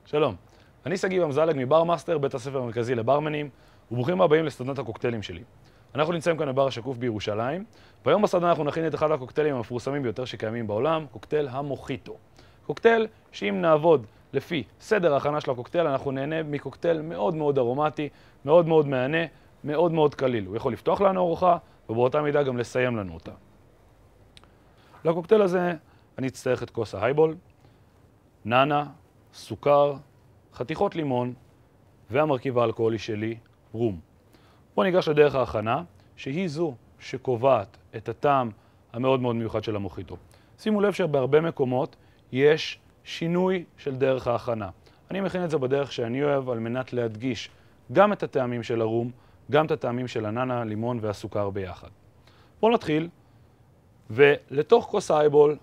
שלום, אני שגיב אמזלג מבר מאסטר, בית הספר המרכזי לברמנים, וברוכים הבאים לסדנת הקוקטיילים שלי. אנחנו נמצאים כאן בבר השקוף בירושלים, והיום בסדנה אנחנו נכין את אחד הקוקטיילים המפורסמים ביותר שקיימים בעולם, קוקטייל המוחיטו. קוקטייל שאם נעבוד לפי סדר ההכנה של הקוקטייל, אנחנו נהנה מקוקטייל מאוד מאוד ארומטי, מאוד מאוד מהנה, מאוד מאוד קליל. הוא יכול לפתוח לנו ארוחה, ובאותה מידה גם לסיים לנו אותה. לקוקטייל הזה אני אצטרך את כוס ההייבול, נאנה, סוכר, חתיכות לימון והמרכיב האלכוהולי שלי, רום. בואו ניגש לדרך ההכנה, שהיא זו שקובעת את הטעם המאוד מאוד מיוחד של המוחיטו. שימו לב שבהרבה מקומות יש שינוי של דרך ההכנה. אני מכין את זה בדרך שאני אוהב על מנת להדגיש גם את הטעמים של הרום, גם את הטעמים של הנאנה, לימון והסוכר ביחד. בואו נתחיל, ולתוך כוס ההייבול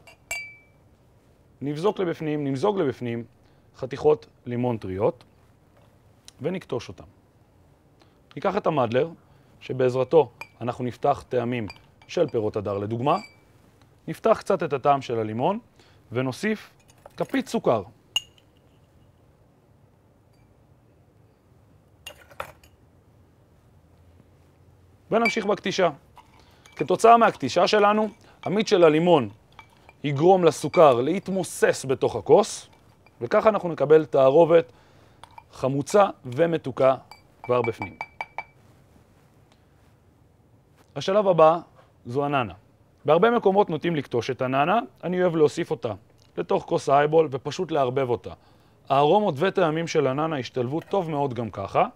נמזוג לבפנים חתיכות לימון טריות ונקטוש אותם. ניקח את המדלר, שבעזרתו אנחנו נפתח טעמים של פירות הדר לדוגמה, נפתח קצת את הטעם של הלימון ונוסיף כפית סוכר. ונמשיך בקטישה. כתוצאה מהקטישה שלנו, המיץ של הלימון יגרום לסוכר להתמוסס בתוך הכוס, וככה אנחנו נקבל תערובת חמוצה ומתוקה כבר בפנים. השלב הבא זו הנאנה. בהרבה מקומות נוטים לקטוש את הנאנה, אני אוהב להוסיף אותה לתוך כוס ההייבול ופשוט לערבב אותה. הארומות וטעמים של הנאנה השתלבו טוב מאוד גם ככה,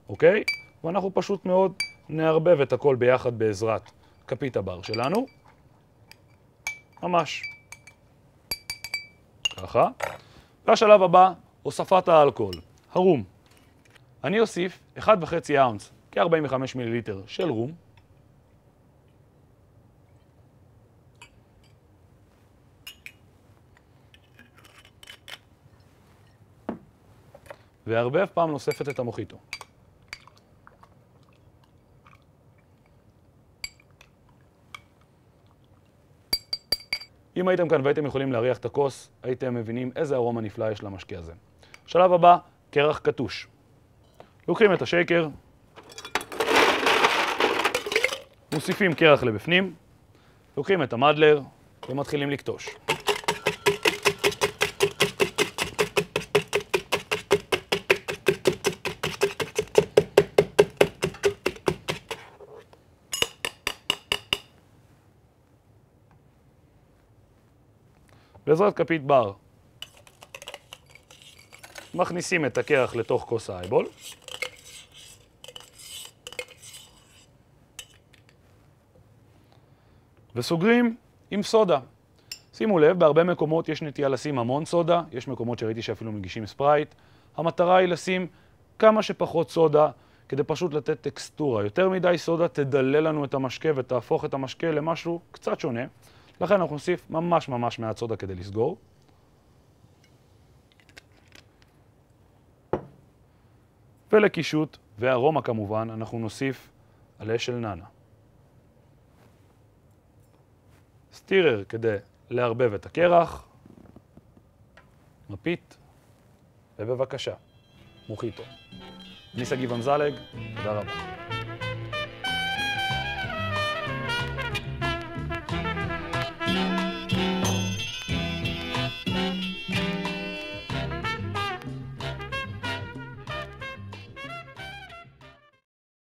אוקיי? ואנחנו פשוט מאוד נערבב את הכל ביחד בעזרת כפית הבר שלנו. ממש. ככה. והשלב הבא, הוספת האלכוהול, הרום. אני אוסיף 1.5 אאונס, כ-45 מיליליטר של רום. וערבב פעם נוספת את המוחיטו. אם הייתם כאן והייתם יכולים להריח את הכוס, הייתם מבינים איזה ארומה נפלא יש למשקה הזה. שלב הבא, קרח קטוש. לוקחים את השייקר, מוסיפים קרח לבפנים, לוקחים את המדלר ומתחילים לקטוש. בעזרת כפית בר מכניסים את הקרח לתוך כוס ההייבול וסוגרים עם סודה. שימו לב, בהרבה מקומות יש נטייה לשים המון סודה, יש מקומות שראיתי שאפילו מגישים ספרייט. המטרה היא לשים כמה שפחות סודה כדי פשוט לתת טקסטורה. יותר מדי סודה תדלל לנו את המשקה ותהפוך את המשקה למשהו קצת שונה. לכן אנחנו נוסיף ממש מעט סודה כדי לסגור. ולקישוט וארומה כמובן אנחנו נוסיף עלה של נאנה. סטירר כדי לערבב את הקרח, מפית, ובבקשה, מוחיטו. אני שגיב אמזלג, תודה רבה.